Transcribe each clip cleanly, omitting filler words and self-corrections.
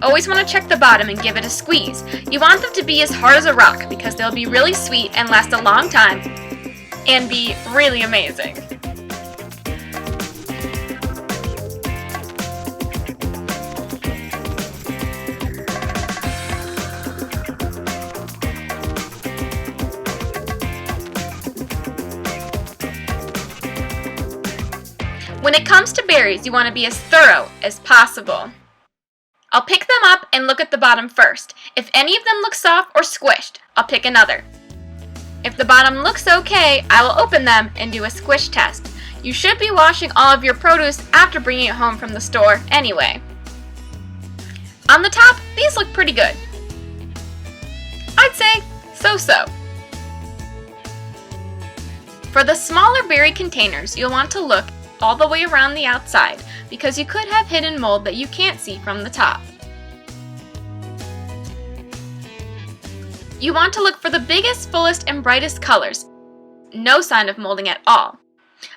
always want to check the bottom and give it a squeeze. You want them to be as hard as a rock because they'll be really sweet and last a long time and be really amazing. When it comes to berries, you want to be as thorough as possible. I'll pick them up and look at the bottom first. If any of them look soft or squished, I'll pick another. If the bottom looks okay, I will open them and do a squish test. You should be washing all of your produce after bringing it home from the store anyway. On the top, these look pretty good. I'd say so-so. For the smaller berry containers, you'll want to look all the way around the outside because you could have hidden mold that you can't see from the top. You want to look for the biggest, fullest, and brightest colors. No sign of molding at all.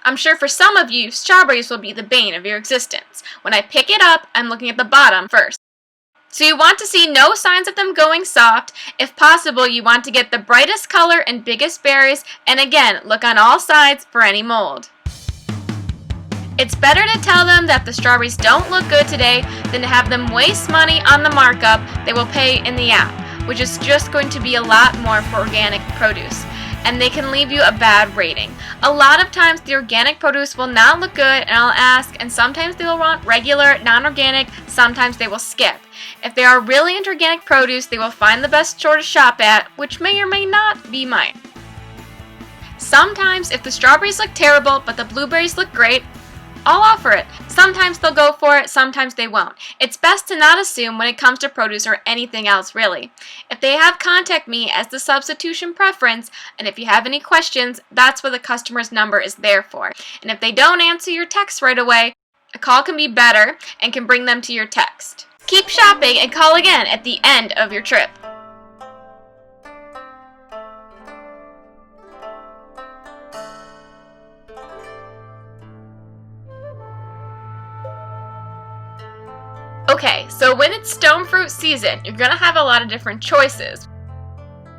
I'm sure for some of you, strawberries will be the bane of your existence. When I pick it up, I'm looking at the bottom first. So you want to see no signs of them going soft. If possible, you want to get the brightest color and biggest berries, and again, look on all sides for any mold. It's better to tell them that the strawberries don't look good today than to have them waste money on the markup they will pay in the app, which is just going to be a lot more for organic produce, and they can leave you a bad rating. A lot of times the organic produce will not look good, and I'll ask, and sometimes they will want regular, non-organic, sometimes they will skip. If they are really into organic produce, they will find the best store to shop at, which may or may not be mine. Sometimes if the strawberries look terrible but the blueberries look great, I'll offer it. Sometimes they'll go for it, sometimes they won't. It's best to not assume when it comes to produce or anything else really. If they have, contact me as the substitution preference, and if you have any questions, that's what the customer's number is there for. And if they don't answer your text right away, a call can be better and can bring them to your text. Keep shopping and call again at the end of your trip. Okay, so when it's stone fruit season, you're going to have a lot of different choices.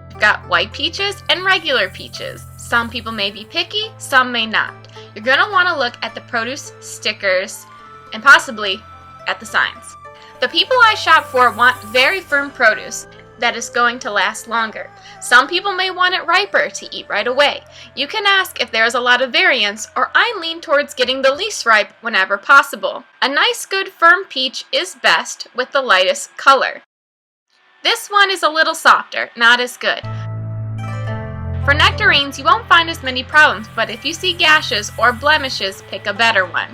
You've got white peaches and regular peaches. Some people may be picky, some may not. You're going to want to look at the produce stickers and possibly at the signs. The people I shop for want very firm produce that is going to last longer. Some people may want it riper to eat right away. You can ask if there is a lot of variance, or I lean towards getting the least ripe whenever possible. A nice good firm peach is best with the lightest color. This one is a little softer, not as good. For nectarines, you won't find as many problems, but if you see gashes or blemishes, pick a better one.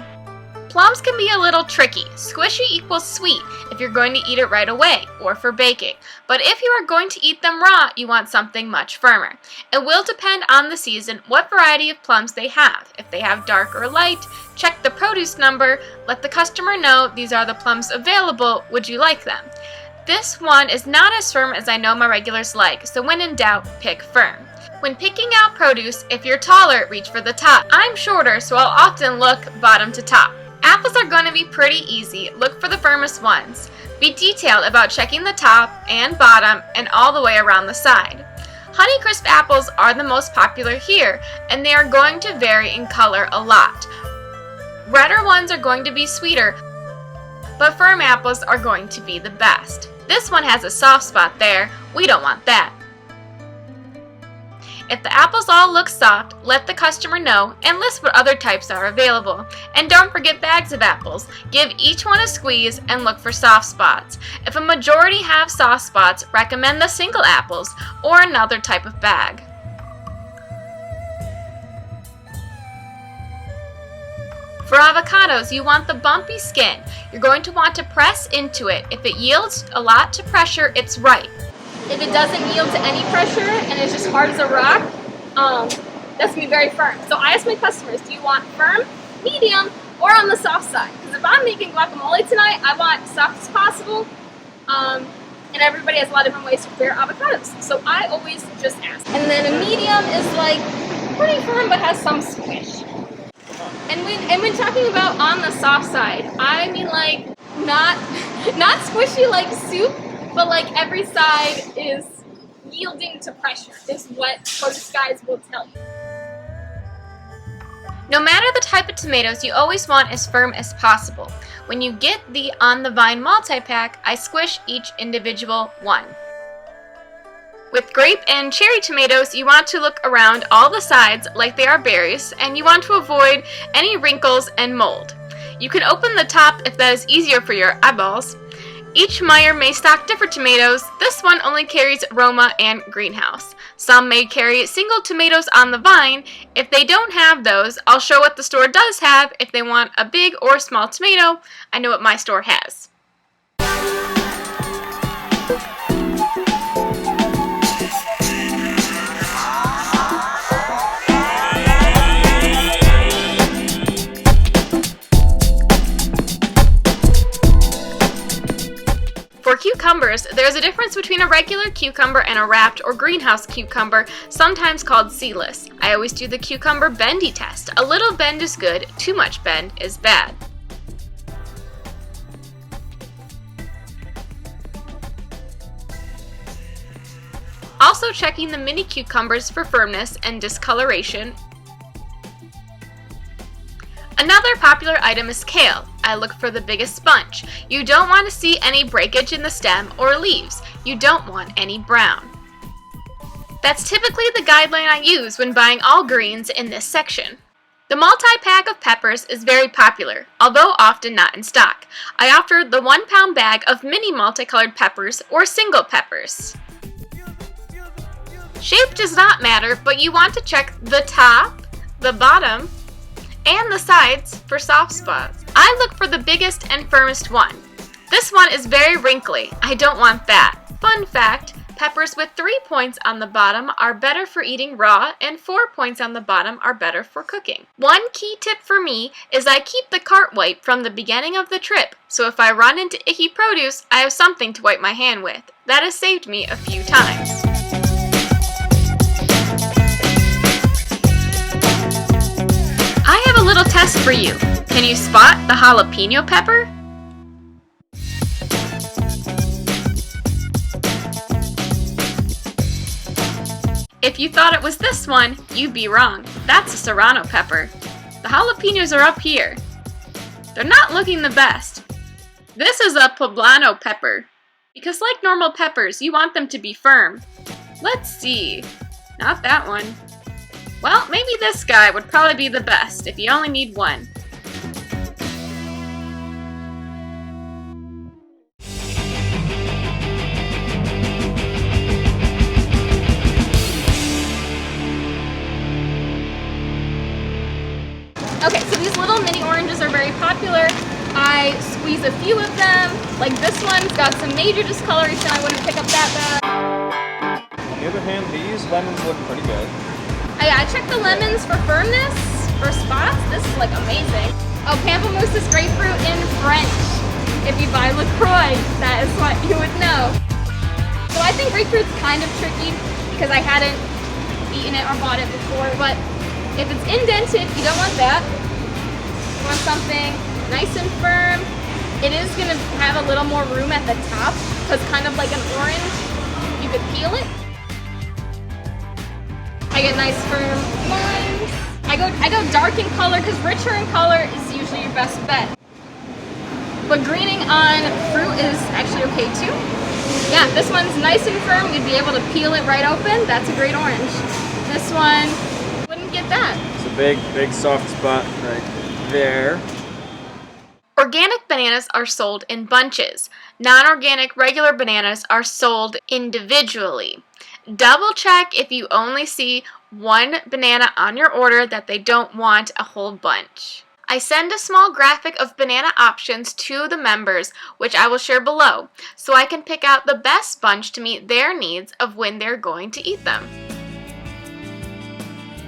Plums can be a little tricky. Squishy equals sweet if you're going to eat it right away or for baking. But if you are going to eat them raw, you want something much firmer. It will depend on the season what variety of plums they have. If they have dark or light, check the produce number, let the customer know these are the plums available, would you like them? This one is not as firm as I know my regulars like, so when in doubt, pick firm. When picking out produce, if you're taller, reach for the top. I'm shorter, so I'll often look bottom to top. Apples are going to be pretty easy. Look for the firmest ones. Be detailed about checking the top and bottom and all the way around the side. Honeycrisp apples are the most popular here, and they are going to vary in color a lot. Redder ones are going to be sweeter, but firm apples are going to be the best. This one has a soft spot there. We don't want that. If the apples all look soft, let the customer know and list what other types are available. And don't forget bags of apples. Give each one a squeeze and look for soft spots. If a majority have soft spots, recommend the single apples or another type of bag. For avocados, you want the bumpy skin. You're going to want to press into it. If it yields a lot to pressure, it's ripe. If it doesn't yield to any pressure and it's just hard as a rock, that's going to be very firm. So I ask my customers, do you want firm, medium, or on the soft side? Because if I'm making guacamole tonight, I want soft as possible. And everybody has a lot of different ways to prepare avocados. So I always just ask. And then a medium is like pretty firm but has some squish. And when talking about on the soft side, I mean like not Not squishy like soup, but like every side is yielding to pressure, is what most guys will tell you. No matter the type of tomatoes, you always want as firm as possible. When you get the On the Vine multi-pack, I squish each individual one. With grape and cherry tomatoes, you want to look around all the sides like they are berries, and you want to avoid any wrinkles and mold. You can open the top if that is easier for your eyeballs. Each Meijer may stock different tomatoes. This one only carries Roma and Greenhouse. Some may carry single tomatoes on the vine. If they don't have those, I'll show what the store does have if they want a big or small tomato. I know what my store has. For cucumbers, there's a difference between a regular cucumber and a wrapped or greenhouse cucumber, sometimes called seedless. I always do the cucumber bendy test. A little bend is good, too much bend is bad. Also checking the mini cucumbers for firmness and discoloration. Another popular item is kale. I look for the biggest bunch. You don't want to see any breakage in the stem or leaves. You don't want any brown. That's typically the guideline I use when buying all greens in this section. The multi-pack of peppers is very popular, although often not in stock. I offer the 1 pound bag of mini multicolored peppers or single peppers. Shape does not matter, but you want to check the top, the bottom, and the sides for soft spots. I look for the biggest and firmest one. This one is very wrinkly. I don't want that. Fun fact, peppers with 3 points on the bottom are better for eating raw, and 4 points on the bottom are better for cooking. One key tip for me is I keep the cart wipe from the beginning of the trip, so if I run into icky produce, I have something to wipe my hand with. That has saved me a few times. I have a little test for you. Can you spot the jalapeno pepper? If you thought it was this one, you'd be wrong. That's a serrano pepper. The jalapenos are up here. They're not looking the best. This is a poblano pepper. Because like normal peppers, you want them to be firm. Let's see. Not that one. Well, maybe this guy would probably be the best if you only need one. Okay, so these little mini oranges are very popular. I squeeze a few of them. Like this one's got some major discoloration. I wouldn't pick up that bad. On the other hand, these lemons look pretty good. I checked the lemons for firmness, for spots. This is like amazing. Oh, pamplemousse is grapefruit in French. If you buy LaCroix, that is what you would know. So I think grapefruit's kind of tricky because I hadn't eaten it or bought it before, but if it's indented, you don't want that. You want something nice and firm. It is going to have a little more room at the top because kind of like an orange, you could peel it. I get nice firm lines. I go dark in color because richer in color is usually your best bet. But greening on fruit is actually okay too. Yeah, this one's nice and firm. You'd be able to peel it right open. That's a great orange. This one, wouldn't get that. It's a big soft spot right there. Organic bananas are sold in bunches. Non-organic regular bananas are sold individually. Double check if you only see one banana on your order that they don't want a whole bunch. I send a small graphic of banana options to the members, which I will share below, so I can pick out the best bunch to meet their needs of when they're going to eat them.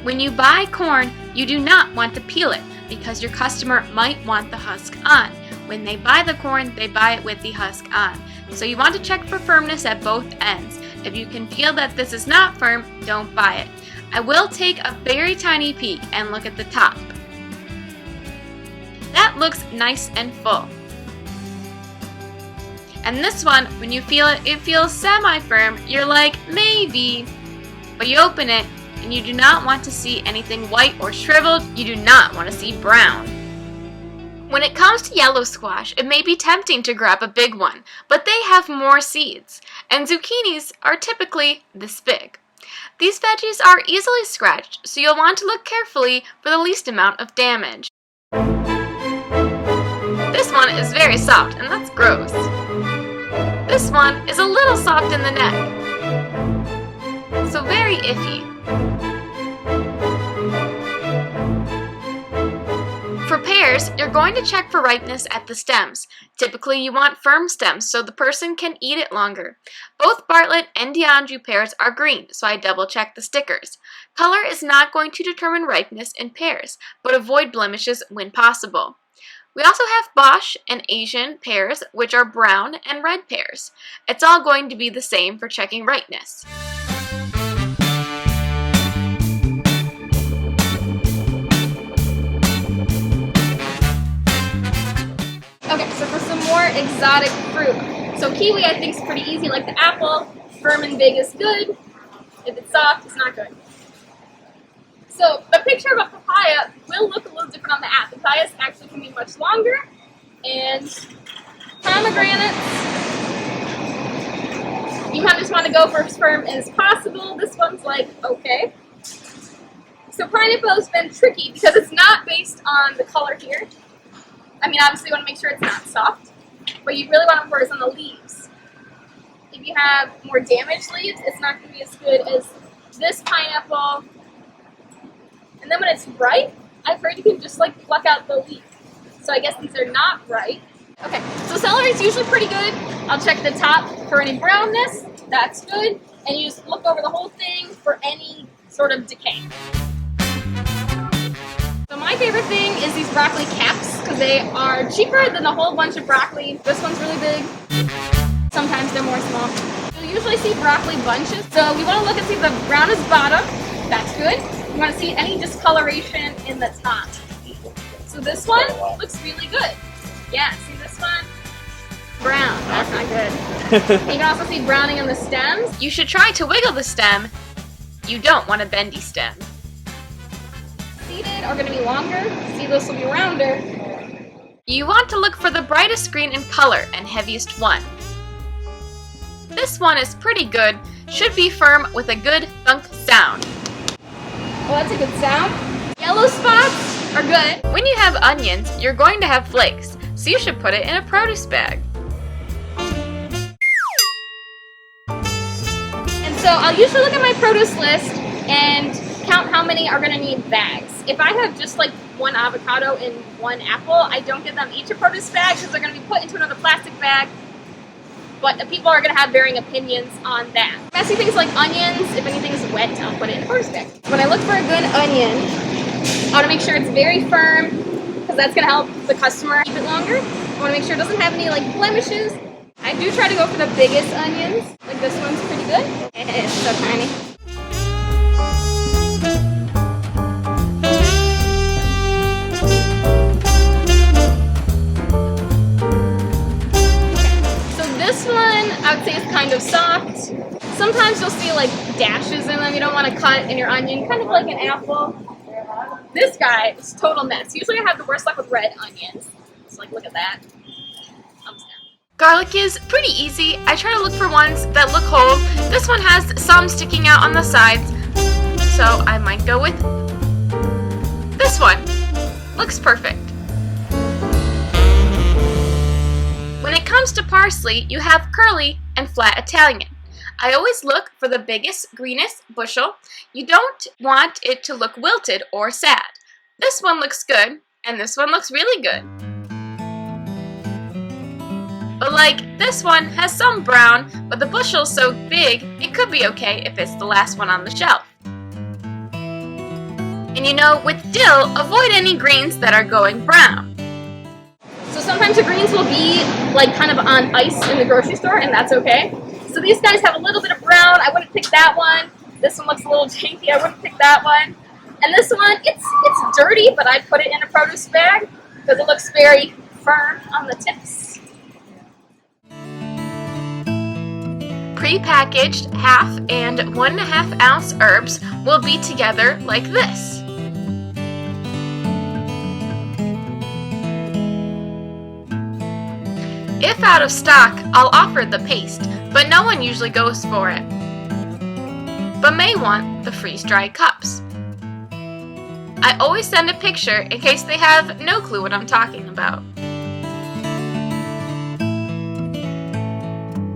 When you buy corn, you do not want to peel it because your customer might want the husk on. When they buy the corn, they buy it with the husk on. So you want to check for firmness at both ends. If you can feel that this is not firm, don't buy it. I will take a very tiny peek and look at the top. That looks nice and full. And this one, when you feel it, it feels semi-firm. You're like, maybe. But you open it, and you do not want to see anything white or shriveled. You do not want to see brown. When it comes to yellow squash, it may be tempting to grab a big one, but they have more seeds, and zucchinis are typically this big. These veggies are easily scratched, so you'll want to look carefully for the least amount of damage. This one is very soft, and that's gross. This one is a little soft in the neck, so very iffy. For pears, you're going to check for ripeness at the stems. Typically, you want firm stems so the person can eat it longer. Both Bartlett and D'Anjou pears are green, so I double check the stickers. Color is not going to determine ripeness in pears, but avoid blemishes when possible. We also have Bosch and Asian pears, which are brown and red pears. It's all going to be the same for checking ripeness. Okay, so for some more exotic fruit. So kiwi I think is pretty easy, like the apple. Firm and big is good. If it's soft, it's not good. So the picture of a papaya will look a little different on the app. Papayas actually can be much longer. And pomegranates, you just want to go for as firm as possible. This one's like, okay. So pineapple has been tricky because it's not based on the color here. I mean, obviously you want to make sure it's not soft, but you really want to focus on the leaves. If you have more damaged leaves, it's not going to be as good as this pineapple. And then when it's ripe, I've heard you can just like pluck out the leaf. So I guess these are not ripe. Okay, so celery is usually pretty good. I'll check the top for any brownness. That's good. And you just look over the whole thing for any sort of decay. So my favorite thing is these broccoli caps because they are cheaper than a whole bunch of broccoli. This one's really big. Sometimes they're more small. You'll usually see broccoli bunches. So we want to look and see the brown is bottom. That's good. You want to see any discoloration in the top. So this one looks really good. Yeah, see this one? Brown. That's not good. You can also see browning on the stems. You should try to wiggle the stem. You don't want a bendy stem. Seeded are going to be longer. See, this will be rounder. You want to look for the brightest green in color and heaviest one. This one is pretty good. Should be firm with a good thunk sound. Well, that's a good sound. Yellow spots are good. When you have onions, you're going to have flakes, so you should put it in a produce bag. And so I'll usually look at my produce list and count how many are going to need bags. If I have just like one avocado and one apple, I don't give them each a produce bag because they're going to be put into another plastic bag. But the people are going to have varying opinions on that. Messy things like onions, if anything's wet, I'll put it in a produce bag. When I look for a good onion, I want to make sure it's very firm because that's going to help the customer keep it longer. I want to make sure it doesn't have any like blemishes. I do try to go for the biggest onions. Like this one's pretty good. It's so tiny. This one, I would say, is kind of soft. Sometimes you'll see like dashes in them. You don't want to cut in your onion, kind of like an apple. This guy is total mess. Usually I have the worst luck with red onions. So like, look at that. Thumbs down. Garlic is pretty easy. I try to look for ones that look whole. This one has some sticking out on the sides, so I might go with this one. Looks perfect. When it comes to parsley, you have curly and flat Italian. I always look for the biggest, greenest bushel. You don't want it to look wilted or sad. This one looks good, and this one looks really good. But like, this one has some brown, but the bushel's so big, it could be okay if it's the last one on the shelf. And you know, with dill, avoid any greens that are going brown. So sometimes the greens will be like kind of on ice in the grocery store, and that's okay. So these guys have a little bit of brown. I wouldn't pick that one. This one looks a little janky. I wouldn't pick that one. And this one, it's dirty, but I'd put it in a produce bag because it looks very firm on the tips. Pre-packaged 1/2 and 1.5 ounce herbs will be together like this. If out of stock, I'll offer the paste, but no one usually goes for it, but may want the freeze-dried cups. I always send a picture in case they have no clue what I'm talking about.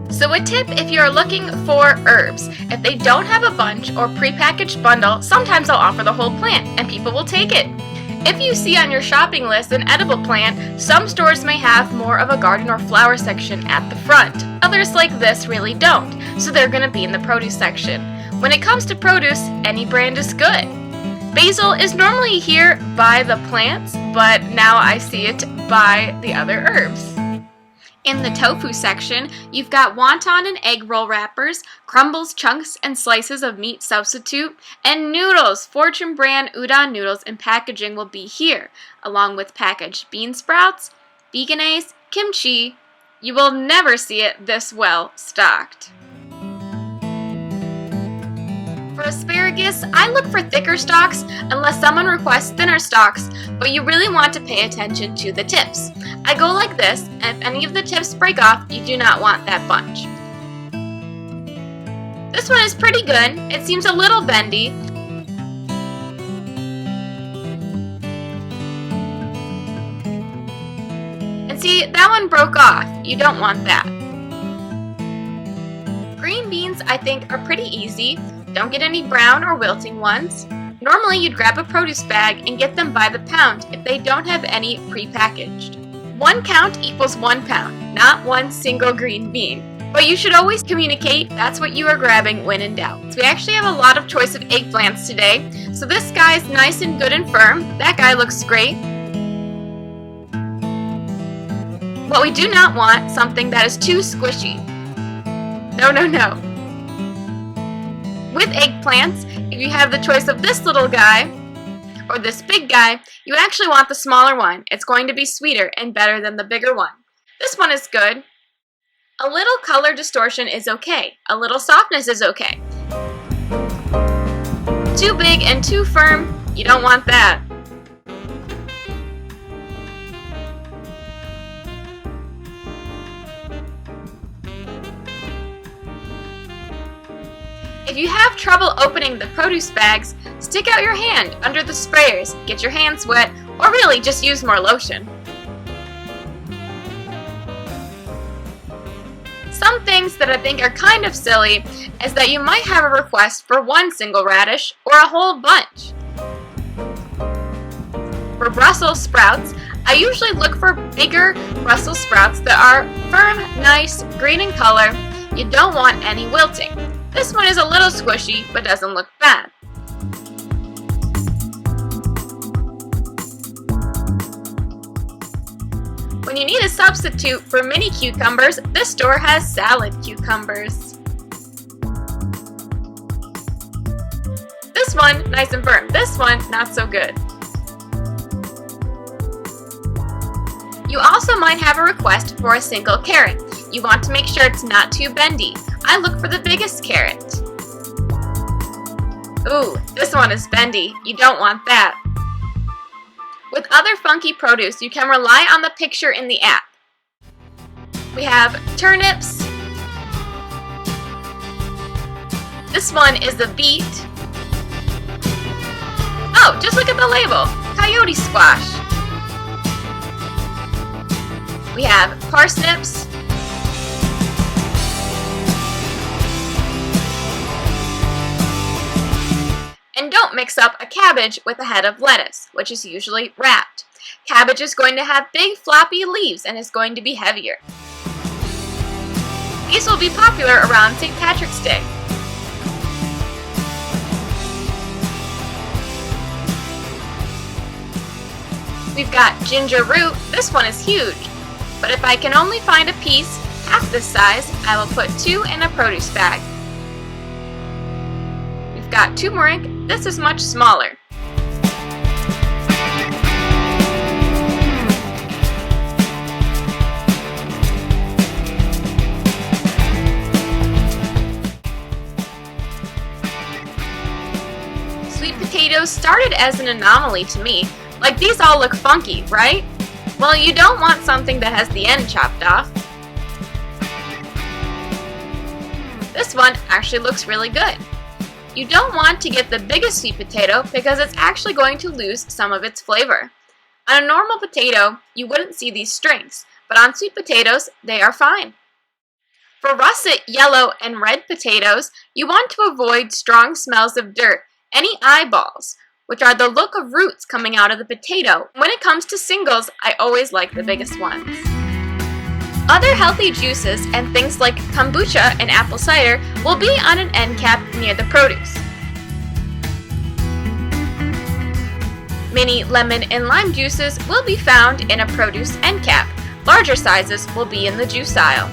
So a tip if you're looking for herbs, if they don't have a bunch or prepackaged bundle, sometimes I'll offer the whole plant and people will take it. If you see on your shopping list an edible plant, some stores may have more of a garden or flower section at the front. Others like this really don't, so they're going to be in the produce section. When it comes to produce, any brand is good. Basil is normally here by the plants, but now I see it by the other herbs. In the tofu section, you've got wonton and egg roll wrappers, crumbles, chunks, and slices of meat substitute, and noodles. Fortune brand udon noodles and packaging will be here, along with packaged bean sprouts, veganaise, kimchi. You will never see it this well stocked. For asparagus, I look for thicker stalks unless someone requests thinner stalks, but you really want to pay attention to the tips. I go like this, and if any of the tips break off, you do not want that bunch. This one is pretty good. It seems a little bendy. And see, that one broke off. You don't want that. Green beans, I think, are pretty easy. Don't get any brown or wilting ones. Normally you'd grab a produce bag and get them by the pound if they don't have any pre-packaged. 1 count equals 1 pound, not one single green bean. But you should always communicate that's what you are grabbing when in doubt. So we actually have a lot of choice of eggplants today. So this guy's nice and good and firm. That guy looks great. But we do not want something that is too squishy. No, no, no. With eggplants, if you have the choice of this little guy or this big guy, you actually want the smaller one. It's going to be sweeter and better than the bigger one. This one is good. A little color distortion is okay. A little softness is okay. Too big and too firm, you don't want that. If you have trouble opening the produce bags, stick out your hand under the sprayers, get your hands wet, or really just use more lotion. Some things that I think are kind of silly is that you might have a request for one single radish or a whole bunch. For Brussels sprouts, I usually look for bigger Brussels sprouts that are firm, nice, green in color. You don't want any wilting. This one is a little squishy, but doesn't look bad. When you need a substitute for mini cucumbers, this store has salad cucumbers. This one, nice and firm. This one, not so good. You also might have a request for a single carrot. You want to make sure it's not too bendy. I look for the biggest carrot. Ooh, this one is bendy. You don't want that. With other funky produce, you can rely on the picture in the app. We have turnips. This one is the beet. Oh, just look at the label. Coyote squash. We have parsnips. And don't mix up a cabbage with a head of lettuce, which is usually wrapped. Cabbage is going to have big floppy leaves and is going to be heavier. These will be popular around St. Patrick's Day. We've got gingeroot. This one is huge, but if I can only find a piece half this size, I will put 2 in a produce bag. We've got turmeric. This is much smaller. Sweet potatoes started as an anomaly to me. Like, these all look funky, right? Well, you don't want something that has the end chopped off. This one actually looks really good. You don't want to get the biggest sweet potato because it's actually going to lose some of its flavor. On a normal potato, you wouldn't see these strings, but on sweet potatoes, they are fine. For russet, yellow, and red potatoes, you want to avoid strong smells of dirt, any eyeballs, which are the look of roots coming out of the potato. When it comes to singles, I always like the biggest ones. Other healthy juices and things like kombucha and apple cider will be on an end cap near the produce. Mini lemon and lime juices will be found in a produce end cap. Larger sizes will be in the juice aisle.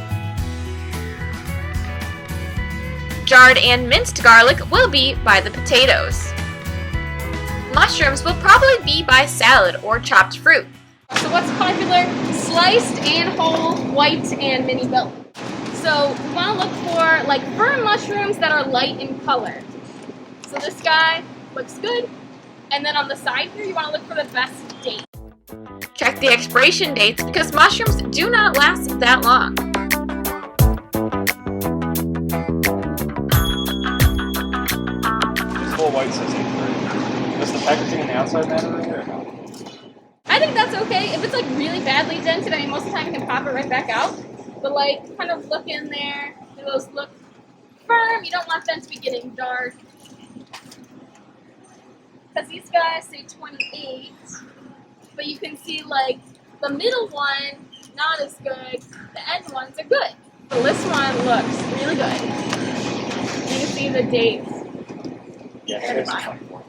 Jarred and minced garlic will be by the potatoes. Mushrooms will probably be by salad or chopped fruit. So what's popular? Sliced and whole, white and mini bell. So we want to look for like fern mushrooms that are light in color. So this guy looks good. And then on the side here, you want to look for the best date. Check the expiration dates because mushrooms do not last that long. This whole white says 8 Does the packaging on the outside matter right here? I think that's okay. If it's like really badly dented, I mean, most of the time you can pop it right back out. But like, kind of look in there. Do those look firm? You don't want them to be getting dark. Because these guys say 28, but you can see like the middle one, not as good. The end ones are good. So this one looks really good. You can see the dates. Yeah, it's 24.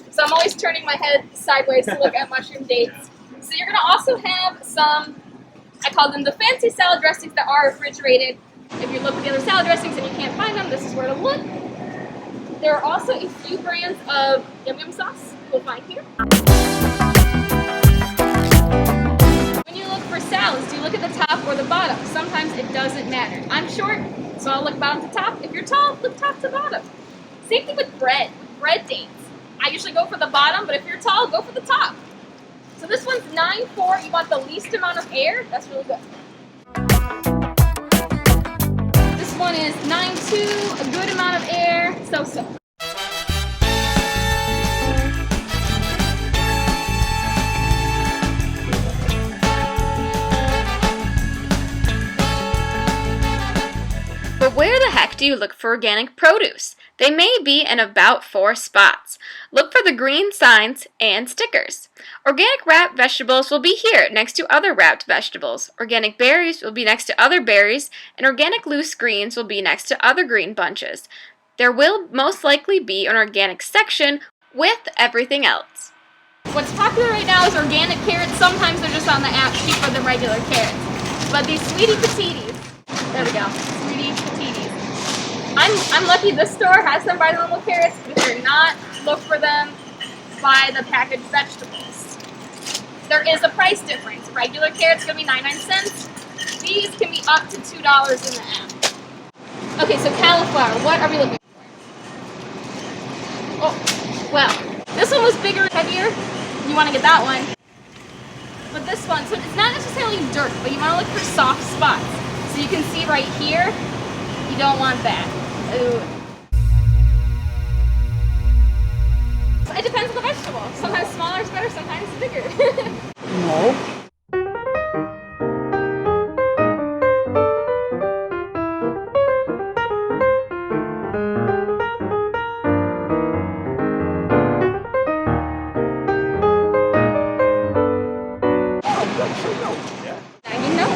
So I'm always turning my head sideways to look at mushroom dates. So you're going to also have some, I call them the fancy salad dressings that are refrigerated. If you look at the other salad dressings and you can't find them, this is where to look. There are also a few brands of yum yum sauce you'll find here. When you look for salads, do you look at the top or the bottom? Sometimes it doesn't matter. I'm short, so I'll look bottom to top. If you're tall, look top to bottom. Same thing with bread dates. I usually go for the bottom, but if you're tall, go for the top. So this one's 9.4. You want the least amount of air. That's really good. This one is 9.2, a good amount of air, so-so. But where the heck do you look for organic produce? They may be in about 4 spots. Look for the green signs and stickers. Organic wrapped vegetables will be here next to other wrapped vegetables. Organic berries will be next to other berries, and organic loose greens will be next to other green bunches. There will most likely be an organic section with everything else. What's popular right now is organic carrots. Sometimes they're just on the app cheaper than regular carrots. But these sweetie pataties, there we go, sweetie pataties. I'm lucky this store has them by the normal carrots, but if you're not, look for them by the packaged vegetables. There is a price difference. Regular carrots going to be 99 cents. These can be up to $2 in the app. Okay, so cauliflower, what are we looking for? Oh, well, this one was bigger, heavier. You want to get that one. But this one, so it's not necessarily dirt, but you want to look for soft spots. So you can see right here, you don't want that. Ooh. So it depends on the vegetable. Sometimes smaller is better, sometimes bigger. No. Now you know.